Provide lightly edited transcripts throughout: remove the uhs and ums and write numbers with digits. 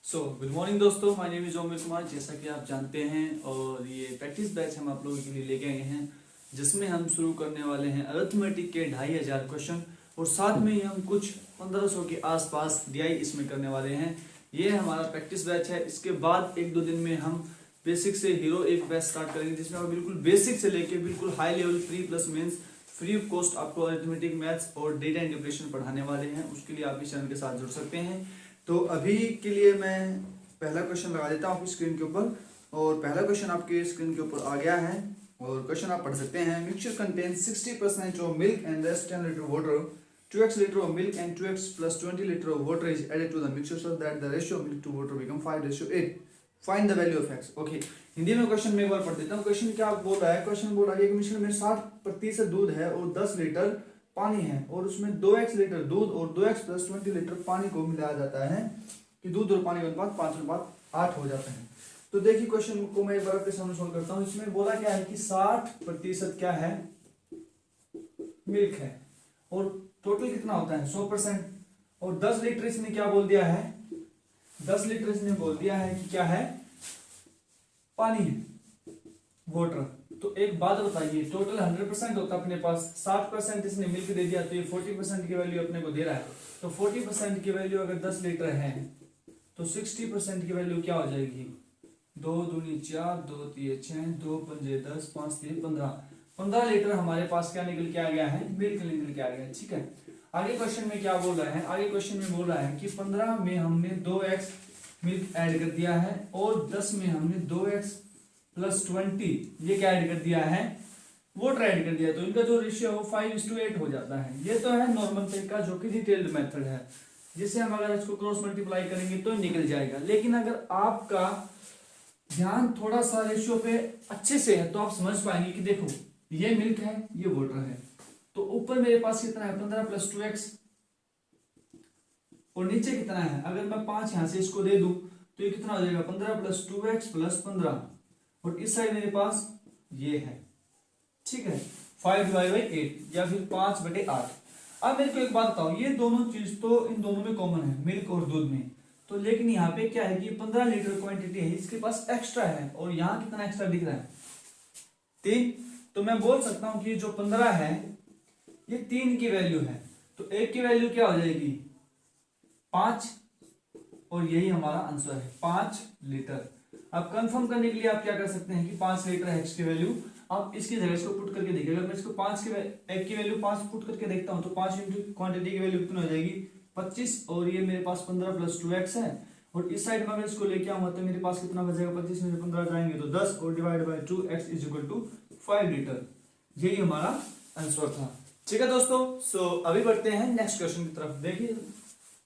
Good morning दोस्तों, my name is Omir Kumar. जैसा कि आप जानते हैं और ये प्रैक्टिस बैच हम आप लोगों के लिए लेके आए हैं, जिसमें हम शुरू करने वाले हैं अरिथमेटिक के 2500 क्वेश्चन और साथ में ही हम कुछ 1500 के आसपास डीआई इसमें करने वाले हैं। ये हमारा प्रैक्टिस बैच है। इसके बाद एक दो दिन में हम बेसिक से हीरो एक बैच स्टार्ट करेंगे, जिसमें हम बिल्कुल बेसिक से लेके बिल्कुल high level pre plus mains free of cost आपको अरिथमेटिक, मैथ्स और डेटा इंटीग्रेशन पढ़ाने वाले हैं। उसके लिए आप इस चैनल के साथ जुड़ सकते हैं। तो अभी के लिए मैं पहला क्वेश्चन लगा देता हूँ आपकी स्क्रीन के ऊपर, और पहला क्वेश्चन आपके स्क्रीन के ऊपर आ गया है और क्वेश्चन आप पढ़ सकते हैं। Mixture contains 60% of milk and rest 10 litre water, 2x liter of milk and 2x plus 20 liter of water is added to the mixture so that the ratio of milk to water become 5:8. Find the value of x. Okay, Hindi में question में एक बार पढ़ देता हूँ। Question क्या बोल रहा है? क्वेश्चन बोल रहा है कि मिश्रण में 60% दूध है और 10 लीटर पानी है, और उसमें 2x लीटर दूध और 2x plus 20 लीटर पानी को मिलाया जाता है कि दूध और पानी का अनुपात 5:8 हो जाता है। तो देखिए क्वेश्चन को मैं एक बार आपके सामने सॉल्व करता हूँ। इसमें बोला क्या है कि 60% क्या है? मिल्क है, और टोटल कितना होता है? 100%। और 10 लीटर इसने क्या बोल दिया है? 10 लीटर इसने बोल दिया है कि क्या है? पानी है, वाटर। तो एक बात बताइए, टोटल 100% होता है अपने पास, 60% इसने मिल्क दे दिया, तो ये 40% की वैल्यू अपने को दे रहा है। तो 40% की वैल्यू अगर 10 लीटर है तो 60% की वैल्यू क्या हो जाएगी? 2 दूनी 4, 2 तीन 6, 2 पंजे 10, 5 तीन 15। 15 लीटर हमारे पास क्या निकल के आ गया है? मिल्क निकल के आ गया है। ठीक है, आगे क्वेश्चन में क्या बोल रहा है? आगे क्वेश्चन में बोल रहा है कि 15 में हमने 2x मिल्क ऐड कर दिया है और 10 में हमने 2x प्लस 20 ये क्या ऐड कर दिया है? वाटर ऐड कर दिया। तो इनका जो रेशियो है वो 5:8 हो जाता है। ये तो है नॉर्मल तरीका, जो कि डिटेल्ड मेथड है, जिसे हम अगर इसको क्रॉस मल्टीप्लाई करेंगे तो निकल जाएगा। लेकिन अगर आपका ध्यान थोड़ा सा रेशियो पे अच्छे से है तो आप समझ पाएंगे कि देखो ये मिल्क है, ये वाटर है, तो ऊपर मेरे पास कितना है? 15 प्लस 2x, और नीचे कितना है? अगर मैं 5 यहां से इसको दे दूं तो ये कितना हो जाएगा? 15 प्लस 2x प्लस 15, और इस साइड मेरे पास ये है। ठीक है, 5/8 या फिर 5/8। अब मेरे को एक बात बताओ, ये दोनों चीज तो इन दोनों में कॉमन है, मिल्क और दूध में। तो लेकिन यहाँ पे क्या है कि 15 लीटर क्वांटिटी है, इसके पास एक्स्ट्रा है, और यहाँ कितना एक्स्ट्रा दिख रहा है? 3। तो मैं बोल सकता हूं कि जो 15 है ये 3 की वैल्यू है, तो एक की वैल्यू क्या हो जाएगी? 5, और यही हमारा आंसर है, 5 लीटर। अब कंफर्म करने के लिए आप क्या कर सकते हैं कि 5 लीटर है एक्स की वैल्यू, आप इसकी जगह इसको पुट करके देखिए। अगर मैं इसको 5 की एक की वैल्यू 5 पुट करके देखता हूं तो 5 इंटू क्वांटिटी की वैल्यू कितनी हो जाएगी? 25, और ये मेरे पास 15 प्लस 2x है, और इस साइड में अगर इसको लेके आऊंगा तो मेरे पास कितना बचेगा? 25 में से 15 जाएंगे तो 10, और divide by 2, x is equal to 5 litre. यही हमारा आंसर था। ठीक है दोस्तों, सो अभी बढ़ते हैं नेक्स्ट क्वेश्चन की तरफ। देखिए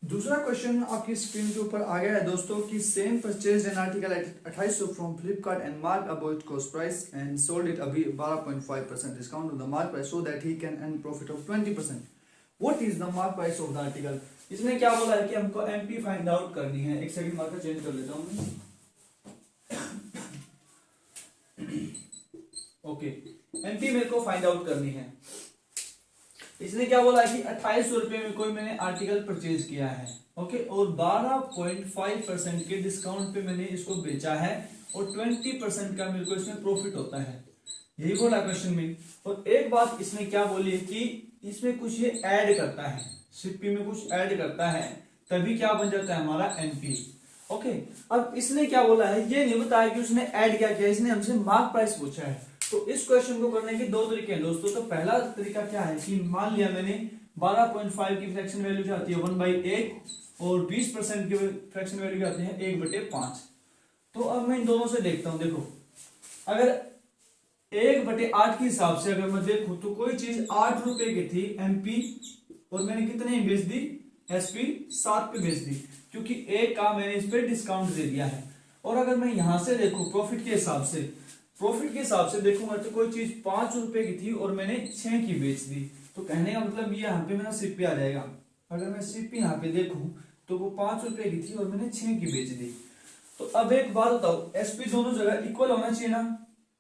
दूसरा क्वेश्चन आपकी स्क्रीन के ऊपर आ गया है दोस्तों कि same purchase an article at 2800 from Flipkart and mark about cost price and sold it अभी 12.5% discount on the mark price so that he can earn profit of 20%। What is the mark price of the article? इसने क्या बोला है कि हमको MP find out करनी है। एक सेकंड, मार्कर चेंज कर लेता हूं। ओके, एमपी मेरे को फाइंड आउट करनी है। इसने क्या बोला कि 2800 रुपए में कोई मैंने आर्टिकल परचेज किया है, ओके, और 12.5% के डिस्काउंट पे मैंने इसको बेचा है, और 20% का मेरे को इसमें प्रॉफिट होता है। यही बोला क्वेश्चन में। और एक बात इसने क्या बोली है कि इसमें कुछ ये ऐड करता है, सीपी में कुछ ऐड करता है, तभी क्या बन जाता है हमारा एमपी। ओके, अब इसने क्या बोला है ये नहीं बताया कि उसने ऐड क्या किया। इसने हमसे मार्क प्राइस पूछा है। तो इस क्वेश्चन को करने के दो तरीके हैं दोस्तों। तो पहला तरीका क्या है कि मान लिया मैंने 12.5 की फ्रैक्शन वैल्यू जो आती है 1/8, और 20% की फ्रैक्शन वैल्यू जो आती है 1/5। तो अब मैं इन दोनों से देखता हूं। देखो अगर 1/8 के हिसाब से अगर मैं देखूं तो कोई चीज 8 रुपए की थी एमपी, और मैंने कितने बेच दी? एसपी 7 पे बेच दी, क्योंकि एक का मैंने इस पे डिस्काउंट दे दिया है। और अगर मैं यहां से देखूं प्रॉफिट के हिसाब से देखूंगा तो कोई चीज 5 रुपए की थी और मैंने 6 की बेच दी। तो कहने का मतलब ये यहाँ पे मेरा सीपी आ जाएगा। अगर मैं सीपी यहाँ पे देखूं तो वो 5 रुपए की थी और मैंने 6 की बेच दी। तो अब एक बात बताओ, एसपी दोनों जगह इक्वल होना चाहिए ना।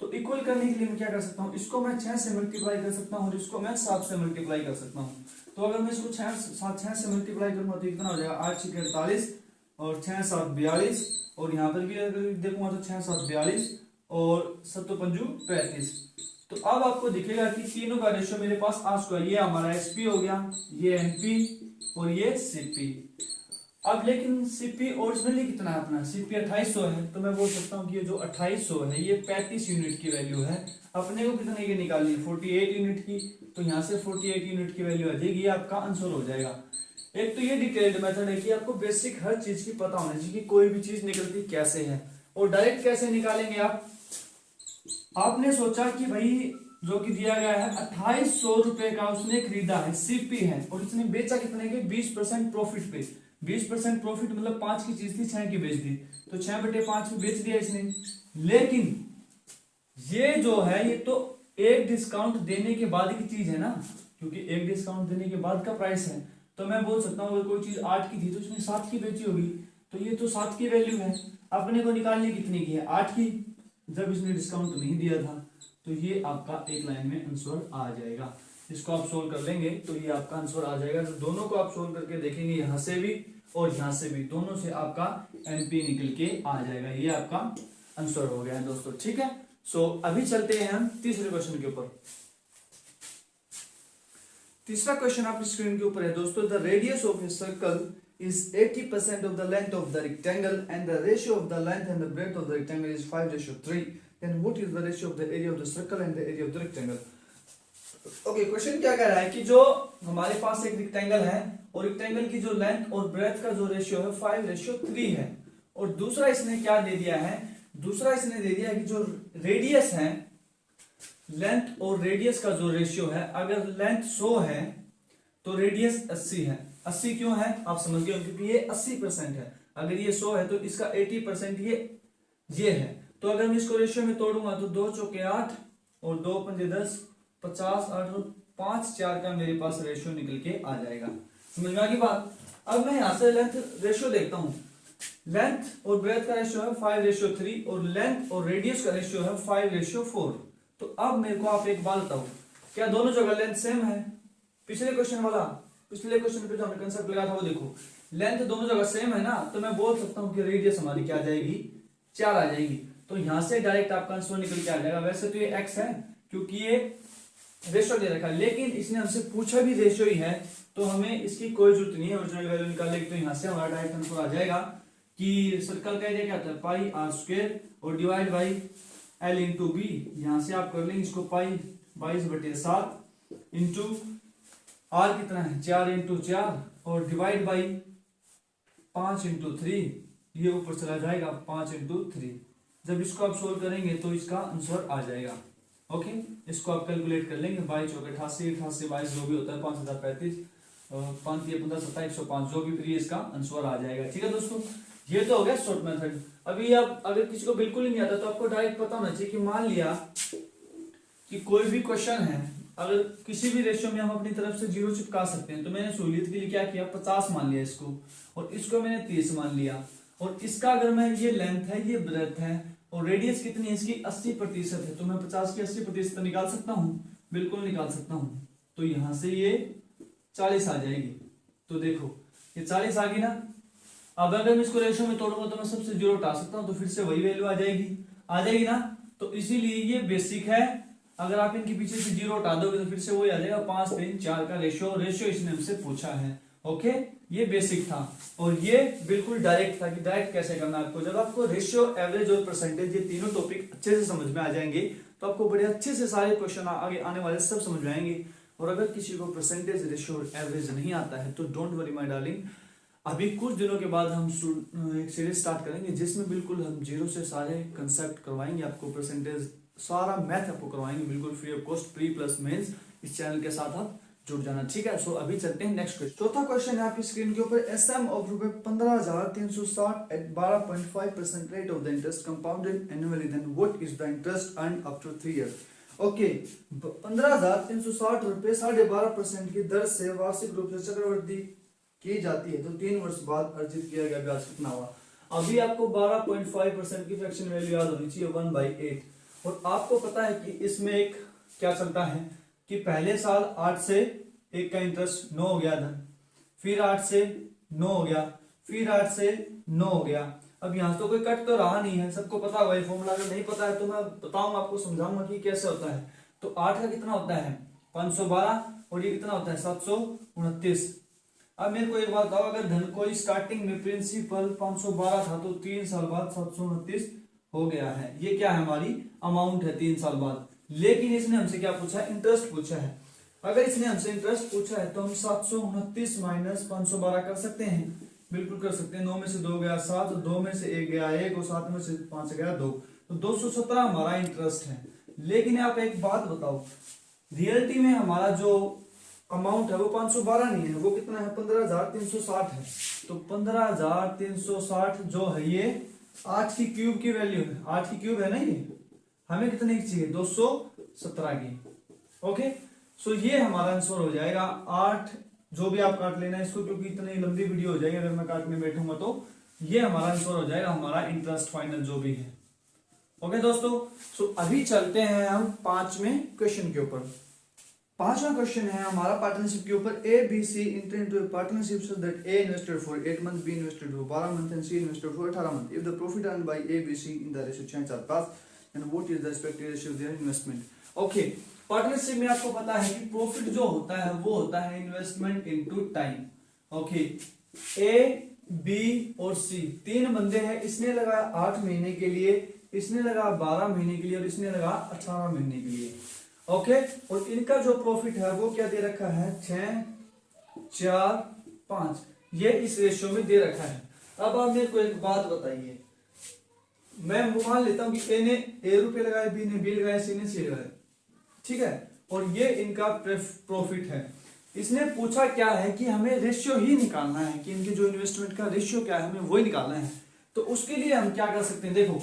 तो इक्वल करने के लिए मैं क्या कर सकता हूँ? इसको मैं 6 से मल्टीप्लाई कर सकता हूँ और इसको मैं 7 से मल्टीप्लाई कर सकता हूँ। तो अगर मैं इसको 6 से मल्टीप्लाई करूंगा तो कितना हो जाएगा? 8 6 48, और 6×7 = 42 और यहाँ पर भी अगर देखूंगा तो 6×7 = 42 और 7×5 = 35। तो अब आपको दिखेगा कि तीनों का रेशियो मेरे पास आ चुका है। ये हमारा एसपी हो गया, ये एमपी और ये सीपी। अब लेकिन सीपी ओरिजिनली कितना है अपना, सीपी 2800 है, तो मैं बोल सकता हूँ कि ये जो 2800 है ये 35 यूनिट की वैल्यू है। अपने को कितने की निकालनी है, 48 यूनिट की, तो यहाँ से 48 यूनिट की वैल्यू आ जाएगी, ये आपका आंसर हो जाएगा। एक तो ये डिटेल्ड मेथड है कि आपको बेसिक हर चीज की पता होना चाहिए कि कोई भी चीज निकलती कैसे है। और डायरेक्ट कैसे निकालेंगे आप, आपने सोचा कि भाई जो कि दिया गया है 2800 रुपए का उसने खरीदा है, सीपी है, और उसने बेचा कितने के, 20% प्रॉफिट पे। 20% प्रॉफिट मतलब 5 की चीज थी 6 की बेच दी, तो 6/5 में बेच दिया इसने। लेकिन ये जो है ये तो एक डिस्काउंट देने के बाद की चीज है ना, क्योंकि एक डिस्काउंट देने के बाद का प्राइस है। तो मैं बोल सकता हूँ अगर कोई चीज 8 की थी तो उसने 7 की बेची होगी, तो ये तो 7 की वैल्यू है। अपने को निकालनी कितनी की है, 8 की, जब इसने डिस्काउंट नहीं दिया था। तो ये आपका एक लाइन में आंसर आ जाएगा। इसको आप सोल्व कर लेंगे तो ये आपका आंसर आ जाएगा। तो दोनों को आप सोल्व करके देखेंगे, यहाँ से भी और यहाँ से भी, दोनों से आपका एमपी निकल के आ जाएगा। ये आपका आंसर हो गया है दोस्तों, ठीक है। सो अभी चलते हैं हम तीसरे क्वेश्चन के ऊपर। तीसरा क्वेश्चन आपकी स्क्रीन के ऊपर है दोस्तों। The radius of a circle is 80% of the length of the rectangle and the ratio of the length and the breadth of the rectangle is 5:3. Then what is the ratio of the area of the circle and the area of the rectangle? Okay, question क्या कह रहा है कि जो हमारे पास एक rectangle है और रेक्टेंगल की जो लेंथ और ब्रेथ का जो रेशियो है 5:3 है। और दूसरा इसने क्या दे दिया है, दूसरा इसने दे दिया है कि जो रेडियस है, लेंथ और रेडियस का जो रेशियो है, अगर लेंथ 100 है तो रेडियस 80 है। 80 क्यों है आप समझ गए, क्योंकि ये 80% है। अगर ये 100 है तो इसका 80% ये है। तो अगर मैं इसको रेशियो में तोड़ूंगा तो 2 चौके 8 और 2 पंजे 10, 50, 8 और 5 4 का मेरे पास रेशियो निकल के आ जाएगा। समझ में आ गई बात। अब मैं यहाँ से लेंथ रेशियो देखता हूँ। लेंथ और ब्रेथ का रेशियो है 5:3 और लेंथ और रेडियस का रेशियो है 5:4। तो अब मेरे को आप एक बात बताओ, क्या दोनों जगह लेंथ सेम है? पिछले क्वेश्चन पे जो हमने कंसेप्ट लगाया था वो देखो, लेंथ दोनों जगह सेम है ना, तो मैं बोल सकता हूँ कि रेडियस हमारी क्या आ जाएगी, 4 आ जाएगी। तो यहां से डायरेक्ट आपका आंसर निकल के आ जाएगा। वैसे तो ये x है क्योंकि ये रेशियो दे रखा है, लेकिन इसने हमसे पूछा भी रेशियो ही है, तो हमें इसकी कोई जरूरत नहीं है ओरिजिनल वैल्यू निकालने की। तो यहाँ से हमारा डायरेक्ट आंसर आ जाएगा कि सर्कल का एरिया क्या होता है, पाई r स्क्वायर और divide by l into B. यहाँ से आप कर लेंगे इसको, पाई 22/7 इंटू r कितना है 4 और डिवाइड बाई 5/3, ये ऊपर चला जाएगा 5/3। जब इसको आप सोल्व करेंगे तो इसका आंसर आ जाएगा। ओके, इसको आप कैलकुलेट कर लेंगे, 22 चौके 88, 88 22 जो भी होता है 5035, 5 15 27 105 जो भी, फिर इसका आंसर आ जाएगा। ठीक है दोस्तों, ये तो हो गया शॉर्ट मेथड। अभी आप अगर किसी को बिल्कुल ही नहीं आता तो आपको डायरेक्ट पता होना चाहिए कि मान लिया कि कोई भी क्वेश्चन है, अगर किसी भी रेशियो में हम अपनी तरफ से 0 चिपका सकते हैं। तो मैंने सहूलियत के लिए क्या किया, 50 मान लिया इसको, और इसको मैंने 30 मान लिया, और इसका अगर मैं ये लेंथ है, ये ब्रेथ है, और रेडियस कितनी है इसकी 80% है, तो मैं 50 की 80% निकाल सकता हूँ, बिल्कुल निकाल सकता हूँ। तो यहां से ये 40 आ जाएगी। तो देखो ये 40 आ गई ना। अब अगर मैं इसको रेशियो में तोड़ूंगा तो मैं सबसे 0 हटा सकता हूँ, तो फिर से वही वैल्यू आ जाएगी ना। तो इसीलिए ये बेसिक है, अगर आप इनके पीछे से 0 हटा दोगे तो फिर से वही आ जाएगा 5 3 4 का रेशियो इसने हमसे पूछा है। ओके, ये बेसिक था, और ये बिल्कुल डायरेक्ट था कि डायरेक्ट कैसे करना आपको। जब आपको रेशियो, एवरेज और परसेंटेज ये तीनों टॉपिक अच्छे से समझ में आ जाएंगे तो आपको बड़े अच्छे से सारे क्वेश्चन आगे आने वाले सब समझ में आएंगे। और अगर किसी को परसेंटेज, रेशियो और एवरेज नहीं आता है तो डोंट वरी माय डार्लिंग, अभी कुछ दिनों के बाद हम एक सीरीज स्टार्ट करेंगे जिसमें बिल्कुल हम 0 से सारे कंसेप्ट करवाएंगे आपको, परसेंटेज सारा मैथ आपको करवाएंगे बिल्कुल free of cost, pre plus mains. इस चैनल के साथ आप जुड़ जाना, ठीक है। सो अभी चलते हैं नेक्स्ट क्वेश्चन। चौथा क्वेश्चन है आपकी स्क्रीन के ऊपर। Sum of ₹15,360 at 12.5% rate of the interest compounded annually, then what is the interest earn up to 3 year. Okay, 15,360 रुपए 12.5% की दर से वार्षिक रूप से चक्रवृद्धि की जाती है, तो 3 वर्ष बाद अर्जित किया गया ब्याज कितना हुआ। अभी आपको 12.5% की फ्रैक्शन वैल्यू याद होनी चाहिए 1/8, और आपको पता है कि इसमें एक क्या चलता है कि पहले साल 8 से 1 का इंटरेस्ट 9 हो गया था, फिर 8 से 9 हो गया, फिर 8 से 9 हो गया। अब यहाँ तो कोई कट तो रहा नहीं है, सबको पता होगा ये फॉर्मूला। अगर नहीं पता है तो मैं बताऊंगा आपको, समझाऊंगा कि कैसे होता है। तो 8 का कितना होता है 512 और ये कितना होता है 729। अब मेरे को एक बात बताओ, अगर धन कोई स्टार्टिंग में प्रिंसिपल 512 था तो 3 साल बाद 729 हो गया है। ये क्या है हमारी अमाउंट है 3 साल बाद। लेकिन इसने हमसे क्या पूछा है, इंटरेस्ट पूछा है। अगर इसने हमसे इंटरेस्ट पूछा है तो हम 729 माइनस 512 कर सकते हैं, बिल्कुल कर सकते हैं। 9 में से 2 गया 7, 2 में से 1 गया 1 और 7 में से 5 गया 2, तो 217 हमारा इंटरेस्ट है। लेकिन आप एक बात बताओ, रियलिटी में हमारा जो अमाउंट है वो 512 नहीं है, वो कितना है 15,360 है। तो 15,360 जो है ये 8 की क्यूब की वैल्यू है, 8 की क्यूब है ना ये, हमें कितने की चाहिए 217 की। ओके, सो ये हमारा आंसर हो जाएगा 8। जो भी आप काट लेना इसको, क्योंकि इतनी लंबी वीडियो हो जाएगी अगर मैं काटने बैठूंगा तो। ये हमारा आंसर हो जाएगा हमारा इंटरेस्ट फाइनल जो भी है। ओके दोस्तों, सो अभी चलते हैं हम 5वें क्वेश्चन के ऊपर। 5वां क्वेश्चन है हमारा पार्टनरशिप के ऊपर। A B C enter into a partnership so that A invested for 8 month, B invested for 12 month and C invested for 18 month. If the profit earned by A B C in the ratio 6:5 and what is the expected ratio of their investment. Okay, partnership में आपको पता है कि profit जो होता है वो होता है investment into time. Okay, A B और सी 3 बंदे हैं, इसने लगाया 8 महीने के लिए, इसने लगा 12 महीने के लिए और इसने लगा 18 महीने के लिए। ओके, और इनका जो प्रॉफिट है वो क्या दे रखा है 6, 4, 5, ये इस रेशियो में दे रखा है। अब आप मेरे को एक बात बताइए, मैं मान लेता हूं कि ए ने ए रुपए लगाए, बी ने बी लगाए, सी ने सी लगाए, ठीक है, और ये इनका प्रॉफिट है। इसने पूछा क्या है कि हमें रेशियो ही निकालना है कि इनके जो इन्वेस्टमेंट का रेशियो क्या है हमें वही निकालना है। तो उसके लिए हम क्या कर सकते हैं, देखो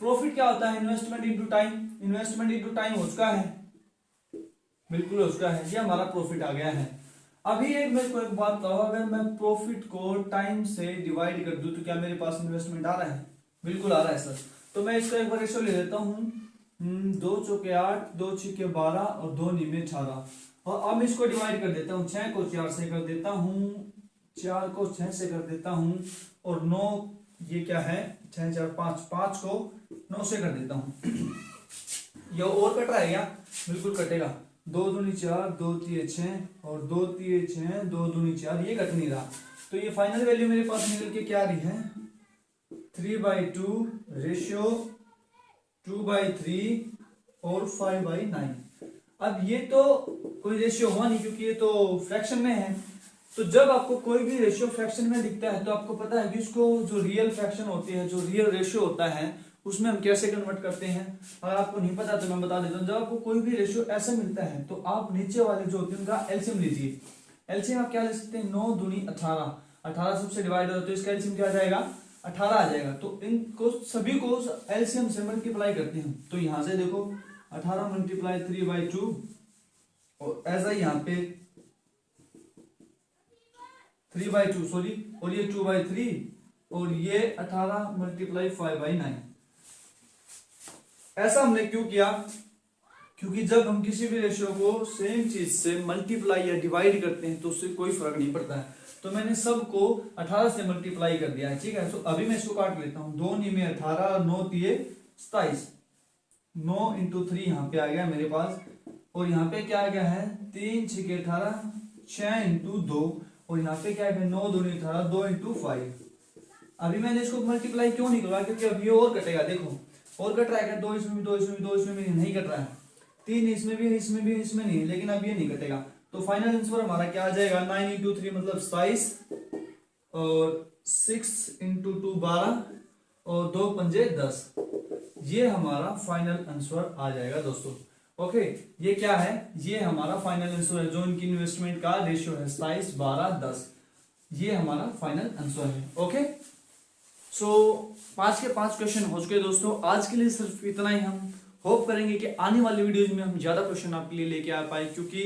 प्रॉफिट क्या होता है investment into time. Investment into time हो चुका है, बिल्कुल हो चुका है, ये हमारा प्रॉफिट आ गया है। अभी एक मेरे को एक बात बताओ, अगर मैं प्रॉफिट को टाइम से डिवाइड कर दूं तो क्या मेरे पास इन्वेस्टमेंट आ रहा है, बिल्कुल आ रहा है सर। तो मैं इसका एक बार रेशियो ले लेता हूँ, 2 चौके 8, 2 छक्के 12 और 2 नीमे 18। और अब इसको डिवाइड कर देता हूँ, 6 को 4 से कर देता हूँ, 4 को 6 से कर देता हूँ और 9, ये क्या है 6, 4, 5, 5 को 9 से कर देता हूँ। ये और कट रहा है क्या, बिल्कुल कटेगा। 2 दूनी 4, 2 तीय 6 और 2 तीय 6, 2 दूनी 4, ये कट नहीं रहा। तो ये फाइनल वैल्यू मेरे पास निकल के क्या रही है 3/2 रेशियो 2/3 और 5/9। अब ये तो कोई रेशियो हुआ नहीं क्योंकि ये तो फ्रैक्शन में है। तो जब आपको कोई भी रेशियो फ्रैक्शन में दिखता है तो आपको पता है कि उसको जो रियल फ्रैक्शन होती है, जो रियल रेशियो होता है, उसमें हम कैसे कन्वर्ट करते हैं। अगर आपको नहीं पता तो मैं बता देता हूँ। जब आपको कोई भी रेशियो ऐसे मिलता है तो आप नीचे वाले जो होते हैं उनका एलसीएम लीजिए। एलसीएम आप क्या ले सकते हैं 9 दूनी 18, 18 सबसे डिवाइड हो तो इसका एलसीएम क्या आ जाएगा 18 आ जाएगा। तो इनको सभी को एलसीएम से मल्टीप्लाई करते हैं। तो यहां से देखो 18 मल्टीप्लाई 3/2 और ऐसा ही यहाँ पे 3/2 सॉरी, और ये 2/3 और ये 18 मल्टीप्लाई 5/9। ऐसा हमने क्यों किया, क्योंकि जब हम किसी भी रेशियो को सेम चीज से मल्टीप्लाई या डिवाइड करते हैं तो उससे कोई फर्क नहीं पड़ता है। तो मैंने सबको 18 से मल्टीप्लाई कर दिया है, ठीक है। तो अभी मैं इसको काट लेता हूँ, 2 नीमे 18, 9 तिये 27, 9 × 3 यहाँ पे आ गया मेरे पास, और यहाँ पे क्या आ गया है 3 छक्के 18, 6 × 2 और यहाँ पे क्या है 9 दूनी 18, 2 × 5। अभी मैंने इसको मल्टीप्लाई क्यों नहीं करा, क्योंकि अभी और कटेगा, देखो और कट रहा है क्या 2 इसमें भी, 2 इसमें भी, 2 इसमें भी नहीं कट रहा है, 3 इसमें भी, इसमें भी, इसमें नहीं, लेकिन अब ये नहीं कटेगा। तो फाइनल आंसर हमारा क्या आ जाएगा 9 × 3 मतलब 27 और 6 × 2 12 और 2 पंजे 10। ये हमारा फाइनल आंसर आ जाएगा दोस्तों। ओके, ये क्या है, ये हमारा फाइनल आंसर है। जो इनकी इन्वेस्टमेंट का रेशियो है 27, 12, 10, ये हमारा फाइनल आंसर है। ओके, सो 5 के 5 क्वेश्चन हो चुके दोस्तों। आज के लिए सिर्फ इतना ही। हम होप करेंगे कि आने वाली वीडियोज में हम ज्यादा क्वेश्चन आपके लिए लेके आ पाए, क्योंकि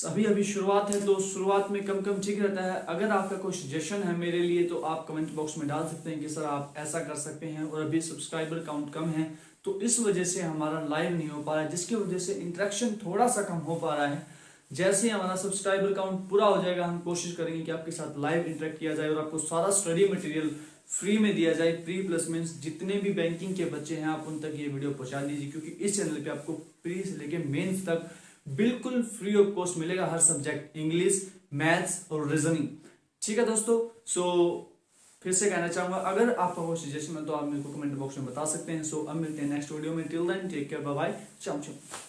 अभी शुरुआत है तो शुरुआत में कम कम ठीक रहता है। अगर आपका कोई सजेशन है मेरे लिए तो आप कमेंट बॉक्स में डाल सकते हैं कि सर आप ऐसा कर सकते हैं। और अभी सब्सक्राइबर काउंट कम है तो इस वजह से हमारा लाइव नहीं हो पा रहा है, जिसकी वजह से इंटरेक्शन थोड़ा सा कम हो पा रहा है। जैसे ही हमारा सब्सक्राइबर काउंट पूरा हो जाएगा हम कोशिश करेंगे कि आपके साथ लाइव इंटरेक्ट किया जाए और आपको सारा स्टडी मटेरियल फ्री में दिया जाए। प्री प्लस मीन्स जितने भी बैंकिंग के बच्चे हैं आप उन तक ये वीडियो पहुंचा दीजिए, क्योंकि इस चैनल पे आपको प्री से लेके मेंस तक बिल्कुल फ्री ऑफ कॉस्ट मिलेगा हर सब्जेक्ट, इंग्लिश, मैथ्स और रीजनिंग। ठीक है दोस्तों, सो फिर से कहना चाहूंगा अगर आपका कोई सजेशन है तो आप मेरे को कमेंट बॉक्स में बता सकते हैं। सो अब मिलते हैं नेक्स्ट वीडियो में। Till then take care, bye bye, ciao चाओ।